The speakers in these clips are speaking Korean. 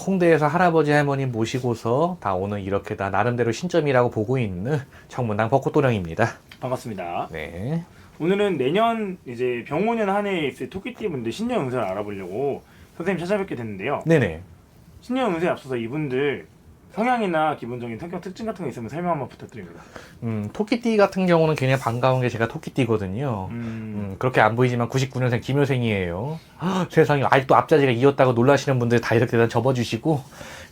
홍대에서 할아버지 할머니 모시고서 다 오늘 이렇게 다 나름대로 신점이라고 보고 있는 청문당 벚꽃도령입니다. 반갑습니다. 네. 오늘은 내년 이제 병오년 한 해에 있을 토끼띠 분들 신년 운세를 알아보려고 선생님 찾아뵙게 됐는데요. 네네. 신년 운세에 앞서서 이분들 성향이나 기본적인 성격 특징 같은 거 있으면 설명 한번 부탁드립니다. 토끼띠 같은 경우는 굉장히 반가운 게 제가 토끼띠거든요. 그렇게 안 보이지만 99년생 김효생이에요. 세상에 아직도 앞자리가 이었다고 놀라시는 분들 다 이렇게 일단 접어주시고,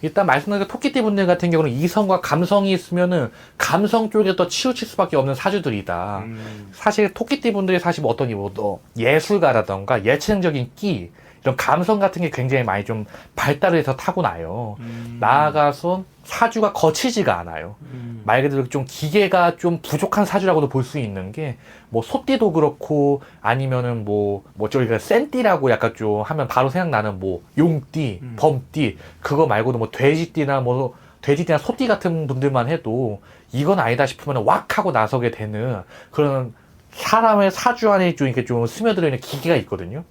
일단 말씀드린 토끼띠 분들 같은 경우는 이성과 감성이 있으면은 감성 쪽에 더 치우칠 수밖에 없는 사주들이다. 사실 토끼띠 분들이 사실 뭐 어떤 예술가라던가 예체능적인 끼, 이런 감성 같은 게 굉장히 많이 좀 발달을 해서 타고나요. 나아가서 사주가 거치지가 않아요. 말 그대로 좀 기계가 좀 부족한 사주라고도 볼 수 있는 게, 뭐 소띠도 그렇고 아니면은 저희가 센띠라고 약간 좀 하면 바로 생각나는 뭐 용띠, 범띠, 그거 말고도 뭐 돼지띠나 소띠 같은 분들만 해도 이건 아니다 싶으면 왁 하고 나서게 되는 그런 사람의 사주 안에 좀 이렇게 좀 스며들어 있는 기계가 있거든요.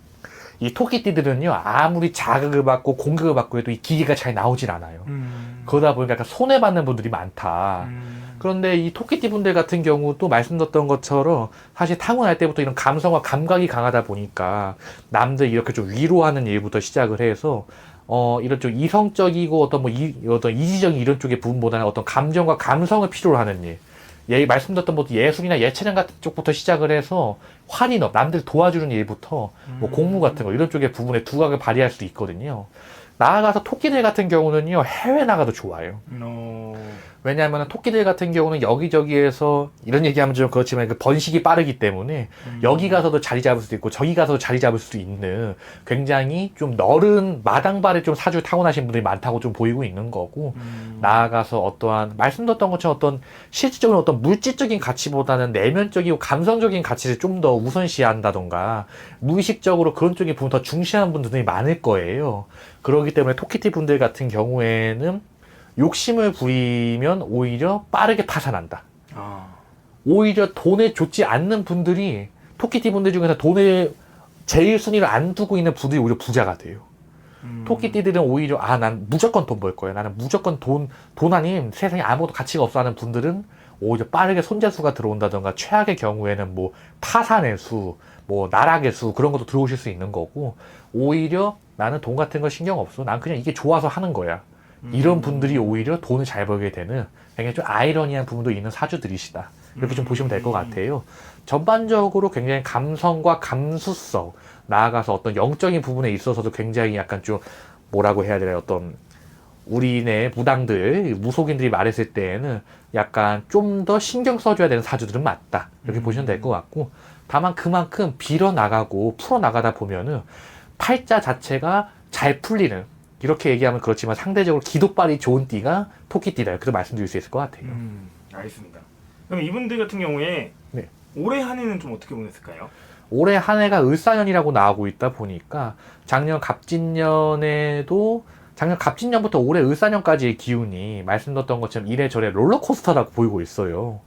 이 토끼띠들은요, 아무리 자극을 받고 공격을 받고 해도 이 기계가 잘 나오질 않아요. 그러다 보니까 약간 손해받는 분들이 많다. 그런데 이 토끼띠 분들 같은 경우도 말씀드렸던 것처럼 사실 타고날 때부터 이런 감성과 감각이 강하다 보니까 남들 이렇게 좀 위로하는 일부터 시작을 해서 이런 좀 이성적이고 어떤 이지적인 이런 쪽의 부분보다는 어떤 감정과 감성을 필요로 하는 일. 말씀드렸던 예술이나 예체능 같은 쪽부터 시작을 해서 활인업, 남들 도와주는 일부터 뭐 공무 같은 거 이런 쪽의 부분에 두각을 발휘할 수도 있거든요. 나아가서 토끼들 같은 경우는요, 해외 나가도 좋아요. 왜냐하면 토끼들 같은 경우는 여기저기에서, 이런 얘기하면 좀 그렇지만 그 번식이 빠르기 때문에 여기 가서도 자리 잡을 수도 있고 저기 가서도 자리 잡을 수도 있는 굉장히 좀 넓은 마당발에 좀 사주 타고나신 분들이 많다고 좀 보이고 있는 거고, 나아가서 어떠한 말씀드렸던 것처럼 어떤 실질적인 어떤 물질적인 가치보다는 내면적이고 감성적인 가치를 좀 더 우선시한다던가 무의식적으로 그런 쪽의 부분 더 중시하는 분들이 많을 거예요. 그렇기 때문에 토끼띠 분들 같은 경우에는 욕심을 부리면 오히려 빠르게 파산한다. 오히려 돈에 좋지 않는 분들이, 토끼띠 분들 중에서 돈을 제일 순위를 안 두고 있는 분들이 오히려 부자가 돼요. 토끼띠들은 오히려 난 무조건 돈 벌 거야, 나는 무조건 돈 아닌 세상에 아무것도 가치가 없어 하는 분들은 오히려 빠르게 손재수가 들어온다던가, 최악의 경우에는 뭐 파산의 수, 뭐 나락의 수, 그런 것도 들어오실 수 있는 거고, 오히려 나는 돈 같은 거 신경 없어, 난 그냥 이게 좋아서 하는 거야, 이런 분들이 오히려 돈을 잘 벌게 되는 굉장히 좀 아이러니한 부분도 있는 사주들이시다, 이렇게 좀 보시면 될 것 같아요. 전반적으로 굉장히 감성과 감수성, 나아가서 어떤 영적인 부분에 있어서도 굉장히 약간 좀 뭐라고 해야 되나, 어떤 우리네 무당들, 무속인들이 말했을 때에는 약간 좀 더 신경 써줘야 되는 사주들은 맞다, 이렇게 보시면 될 것 같고, 다만 그만큼 빌어나가고 풀어나가다 보면은 팔자 자체가 잘 풀리는, 이렇게 얘기하면 그렇지만 상대적으로 기도빨이 좋은 띠가 토끼띠다, 이렇게 말씀드릴 수 있을 것 같아요. 알겠습니다. 그럼 이분들 같은 경우에 네. 올해 한 해는 좀 어떻게 보냈을까요? 올해 한 해가 을사년이라고 나오고 있다 보니까 작년 갑진년부터 올해 을사년까지의 기운이 말씀드렸던 것처럼 이래저래 롤러코스터라고 보이고 있어요.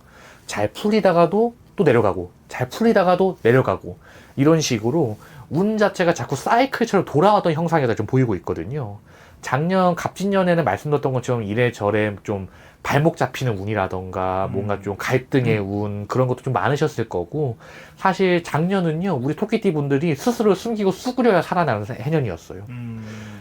잘 풀리다가도 또 내려가고, 잘 풀리다가도 내려가고, 이런 식으로 운 자체가 자꾸 사이클처럼 돌아왔던 형상이 좀 보이고 있거든요. 작년 갑진년에는 말씀드렸던 것처럼 이래저래 좀 발목 잡히는 운이라던가 뭔가 좀 갈등의 운, 그런 것도 좀 많으셨을 거고, 사실 작년은요, 우리 토끼띠 분들이 스스로 숨기고 수그려야 살아나는 해년이었어요.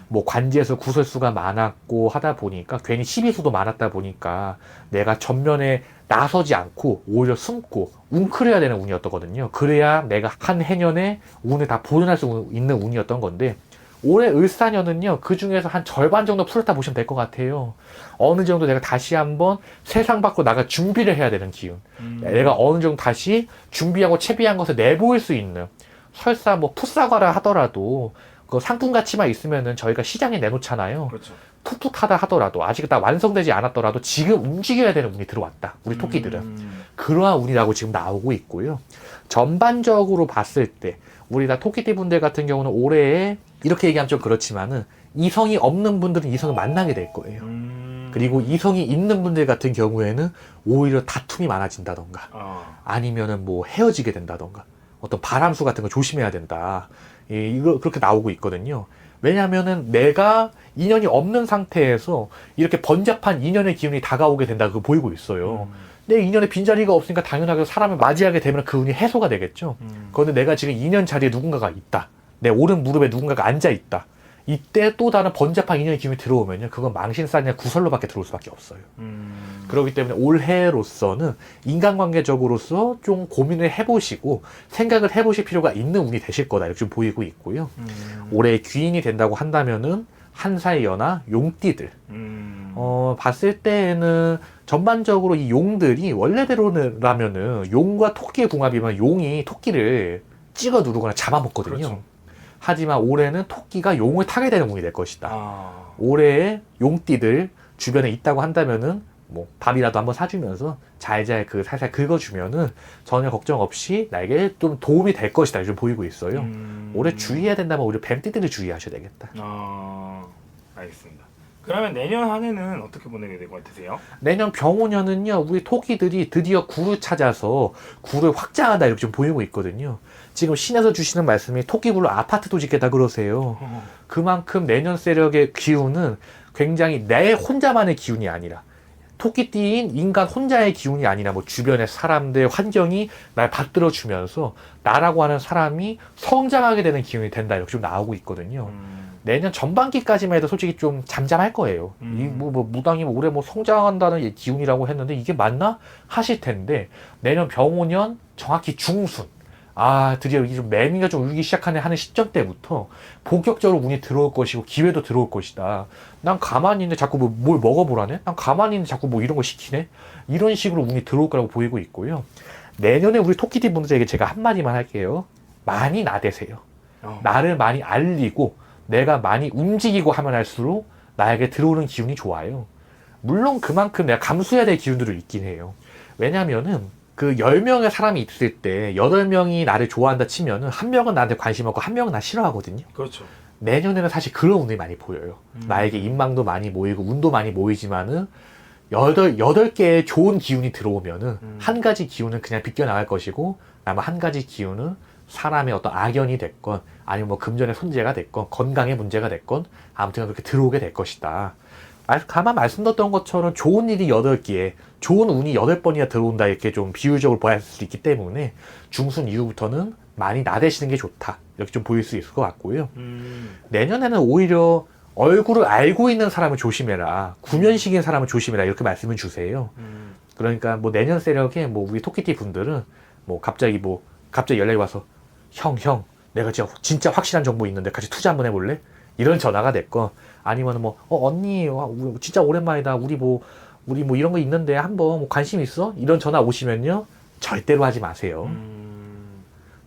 뭐 관지에서 구설수가 많았고 하다 보니까, 괜히 시비수도 많았다 보니까 내가 전면에 나서지 않고 오히려 숨고 웅크려야 되는 운이었거든요. 그래야 내가 한 해년에 운을 다 보존할 수 있는 운이었던 건데, 올해 을사년은요, 그 중에서 한 절반 정도 풀었다 보시면 될 것 같아요. 어느 정도 내가 다시 한번 세상 밖으로 나갈 준비를 해야 되는 기운. 내가 어느 정도 다시 준비하고 채비한 것을 내보일 수 있는, 설사 뭐 풋사과라 하더라도 그 상품 가치만 있으면은 저희가 시장에 내놓잖아요. 그렇죠. 풋풋하다 하더라도, 아직 다 완성되지 않았더라도 지금 움직여야 되는 운이 들어왔다, 우리 토끼들은. 그러한 운이라고 지금 나오고 있고요. 전반적으로 봤을 때 우리 다 토끼띠 분들 같은 경우는 올해에, 이렇게 얘기하면 좀 그렇지만은, 이성이 없는 분들은 이성을 만나게 될 거예요. 그리고 이성이 있는 분들 같은 경우에는 오히려 다툼이 많아진다던가, 아니면은 뭐 헤어지게 된다던가, 어떤 바람수 같은 거 조심해야 된다, 이거 그렇게 나오고 있거든요. 왜냐하면은 내가 인연이 없는 상태에서 이렇게 번잡한 인연의 기운이 다가오게 된다, 그거 보이고 있어요. 내 인연에 빈자리가 없으니까 당연하게 사람을 맞이하게 되면 그 운이 해소가 되겠죠. 그런데 내가 지금 인연 자리에 누군가가 있다, 내 오른 무릎에 누군가가 앉아 있다, 이때 또 다른 번잡한 인연의 기운이 들어오면요, 그건 망신살이나 구설로밖에 들어올 수밖에 없어요. 그렇기 때문에 올해로서는 인간관계적으로서 좀 고민을 해보시고 생각을 해보실 필요가 있는 운이 되실 거다, 이렇게 좀 보이고 있고요. 올해 귀인이 된다고 한다면은 한 살 연하 용띠들, 봤을 때에는 전반적으로 이 용들이 원래대로라면은 용과 토끼의 궁합이면 용이 토끼를 찍어 누르거나 잡아먹거든요. 그렇죠. 하지만 올해는 토끼가 용을 타게 되는 운이 될 것이다. 아. 올해의 용띠들 주변에 있다고 한다면은 뭐 밥이라도 한번 사주면서 잘잘 그 살살 긁어주면은 전혀 걱정 없이 나에게 좀 도움이 될 것이다, 좀 보이고 있어요. 올해 주의해야 된다면 오히려 뱀띠들을 주의하셔야 되겠다. 아, 알겠습니다. 그러면 내년 한 해는 어떻게 보내게 될 것 같으세요? 내년 병오년은요, 우리 토끼들이 드디어 구를 찾아서 구를 확장한다, 이렇게 좀 보이고 있거든요. 지금 신에서 주시는 말씀이 토끼굴로 아파트도 짓겠다 그러세요. 그만큼 내년 세력의 기운은 굉장히 내 혼자만의 기운이 아니라 토끼띠인 인간 혼자의 기운이 아니라 뭐 주변의 사람들, 환경이 날 받들어주면서 나라고 하는 사람이 성장하게 되는 기운이 된다, 이렇게 좀 나오고 있거든요. 내년 전반기까지만 해도 솔직히 좀 잠잠할 거예요. 뭐 무당이 올해 뭐 성장한다는 기운이라고 했는데 이게 맞나 하실 텐데, 내년 병오년 정확히 중순, 드디어 이게 좀 매미가 좀 울기 시작하네 하는 시점 때부터 본격적으로 운이 들어올 것이고 기회도 들어올 것이다. 난 가만히 있는데 자꾸 뭘 먹어보라네? 난 가만히 있는데 자꾸 뭐 이런 거 시키네? 이런 식으로 운이 들어올 거라고 보이고 있고요. 내년에 우리 토끼띠 분들에게 제가 한마디만 할게요. 많이 나대세요. 나를 많이 알리고 내가 많이 움직이고 하면 할수록 나에게 들어오는 기운이 좋아요. 물론 그만큼 내가 감수해야 될 기운들도 있긴 해요. 왜냐면은 그 10명의 사람이 있을 때 8명이 나를 좋아한다 치면은 한 명은 나한테 관심 없고 한 명은 나 싫어하거든요. 그렇죠. 내년에는 사실 그런 운이 많이 보여요. 나에게 인망도 많이 모이고 운도 많이 모이지만은 8개의 좋은 기운이 들어오면은 한 가지 기운은 그냥 비껴나갈 것이고, 아마 한 가지 기운은 사람의 어떤 악연이 됐건 아니면 뭐 금전의 손재가 됐건 건강의 문제가 됐건 아무튼 그렇게 들어오게 될 것이다. 가만 말씀드렸던 것처럼 좋은 일이 8개, 좋은 운이 8번이나 들어온다, 이렇게 좀 비유적으로 보일 수 있기 때문에 중순 이후부터는 많이 나대시는 게 좋다, 이렇게 좀 보일 수 있을 것 같고요. 내년에는 오히려 얼굴을 알고 있는 사람을 조심해라, 구면식인 사람을 조심해라, 이렇게 말씀을 주세요. 그러니까 뭐 내년 세력에 뭐 우리 토끼띠 분들은 뭐 갑자기 연락이 와서 형 내가 진짜 확실한 정보 있는데 같이 투자 한번 해볼래? 이런 전화가 됐건, 아니면 뭐 언니 진짜 오랜만이다, 우리 뭐 이런 거 있는데 한번 뭐 관심 있어? 이런 전화 오시면요, 절대로 하지 마세요.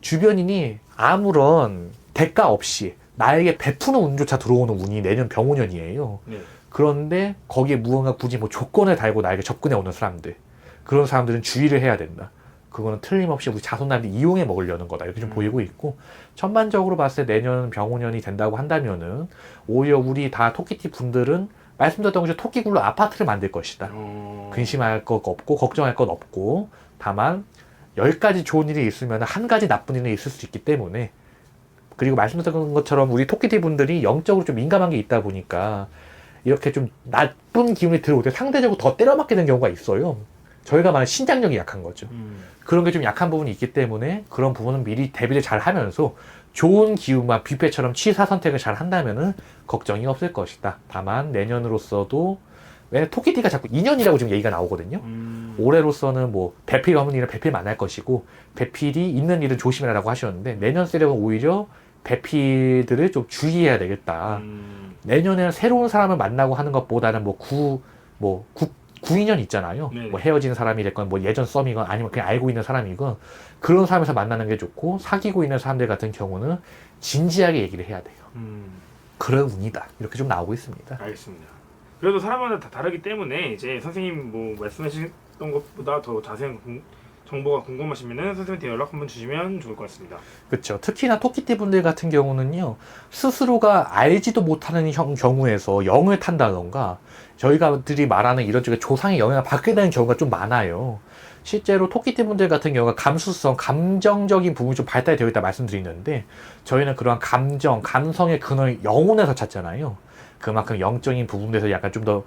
주변인이 아무런 대가 없이 나에게 베푸는 운조차 들어오는 운이 내년 병오년이에요. 네. 그런데 거기에 무언가 굳이 뭐 조건을 달고 나에게 접근해 오는 사람들, 그런 사람들은 주의를 해야 된다. 그거는 틀림없이 우리 자손남들이 이용해 먹으려는 거다, 이렇게 좀 보이고 있고, 전반적으로 봤을 때 내년 병오년이 된다고 한다면은 오히려 우리 다 토끼띠 분들은 말씀드렸던 것처럼 토끼굴로 아파트를 만들 것이다. 근심할 것 없고 걱정할 것 없고, 다만 10가지 좋은 일이 있으면 한 가지 나쁜 일이 있을 수 있기 때문에, 그리고 말씀드렸던 것처럼 우리 토끼띠 분들이 영적으로 좀 민감한 게 있다 보니까 이렇게 좀 나쁜 기운이 들어올 때 상대적으로 더 때려맞게 되는 경우가 있어요. 저희가 말하는 신장력이 약한 거죠. 그런 게 좀 약한 부분이 있기 때문에 그런 부분은 미리 대비를 잘 하면서 좋은 기운만 뷔페처럼 취사 선택을 잘 한다면은 걱정이 없을 것이다. 다만 내년으로서도, 왜 토끼띠가 자꾸 인연이라고 지금 얘기가 나오거든요. 올해로서는 뭐 배필 없는 일은 배필 만날 것이고, 배필이 있는 일은 조심해라라고 하셨는데, 내년 세력은 오히려 배필들을 좀 주의해야 되겠다. 내년에는 새로운 사람을 만나고 하는 것보다는 구인연 있잖아요. 네네. 뭐 헤어진 사람이 됐건 뭐 예전 썸이건 아니면 그냥 알고 있는 사람이건 그런 사람에서 만나는 게 좋고, 사귀고 있는 사람들 같은 경우는 진지하게 얘기를 해야 돼요. 그런 운이다, 이렇게 좀 나오고 있습니다. 알겠습니다. 그래도 사람마다 다 다르기 때문에 이제 선생님 뭐 말씀하셨던 것보다 더 자세한 정보가 궁금하시면은 선생님한테 연락 한번 주시면 좋을 것 같습니다. 그렇죠. 특히나 토끼띠 분들 같은 경우는요, 스스로가 알지도 못하는 경우에서 영을 탄다던가, 저희가들이 말하는 이런 쪽에 조상의 영향을 받게 되는 경우가 좀 많아요. 실제로 토끼띠 분들 같은 경우가 감수성, 감정적인 부분이 좀 발달이 되어 있다 말씀드리는데, 저희는 그러한 감정, 감성의 근원을 영혼에서 찾잖아요. 그만큼 영적인 부분에서 약간 좀 더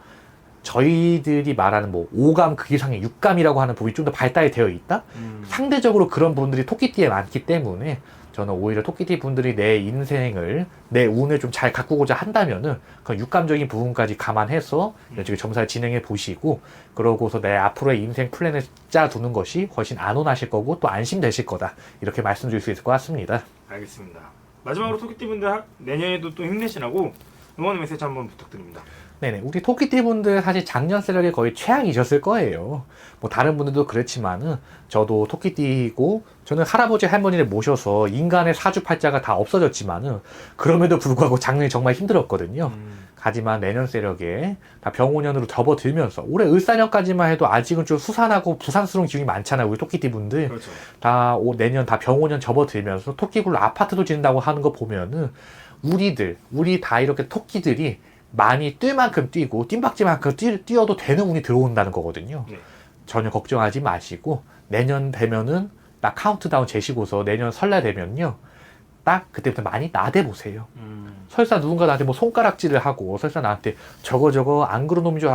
저희들이 말하는 뭐 오감 그 이상의 육감이라고 하는 부분이 좀 더 발달이 되어 있다? 상대적으로 그런 분들이 토끼띠에 많기 때문에 저는 오히려 토끼띠 분들이 내 인생을, 내 운을 좀 잘 가꾸고자 한다면은 그 육감적인 부분까지 감안해서 이렇게 점사를 진행해 보시고, 그러고서 내 앞으로의 인생 플랜을 짜두는 것이 훨씬 안온하실 거고 또 안심되실 거다, 이렇게 말씀드릴 수 있을 것 같습니다. 알겠습니다. 마지막으로 토끼띠 분들 내년에도 또 힘내시라고 응원의 메시지 한번 부탁드립니다. 네네, 우리 토끼띠 분들 사실 작년 세력이 거의 최악이셨을 거예요. 뭐 다른 분들도 그렇지만은 저도 토끼띠고, 저는 할아버지 할머니를 모셔서 인간의 사주팔자가 다 없어졌지만은 그럼에도 불구하고 작년이 정말 힘들었거든요. 하지만 내년 세력에 다 병오년으로 접어들면서 올해 을사년까지만 해도 아직은 좀 수산하고 부산스러운 기운이 많잖아요, 우리 토끼띠 분들. 그렇죠. 다 내년 다 병오년 접어들면서 토끼굴로 아파트도 짓는다고 하는 거 보면은 우리 다 이렇게 토끼들이 많이 뛸 만큼 뛰고 뜀박질만큼 뛰어도 되는 운이 들어온다는 거거든요. 네. 전혀 걱정하지 마시고 내년 되면은 딱 카운트다운 재시고서 내년 설날 되면요, 딱 그때부터 많이 나대보세요. 설사 누군가 나한테 뭐 손가락질을 하고 설사 나한테 저거 안 그런 놈인 줄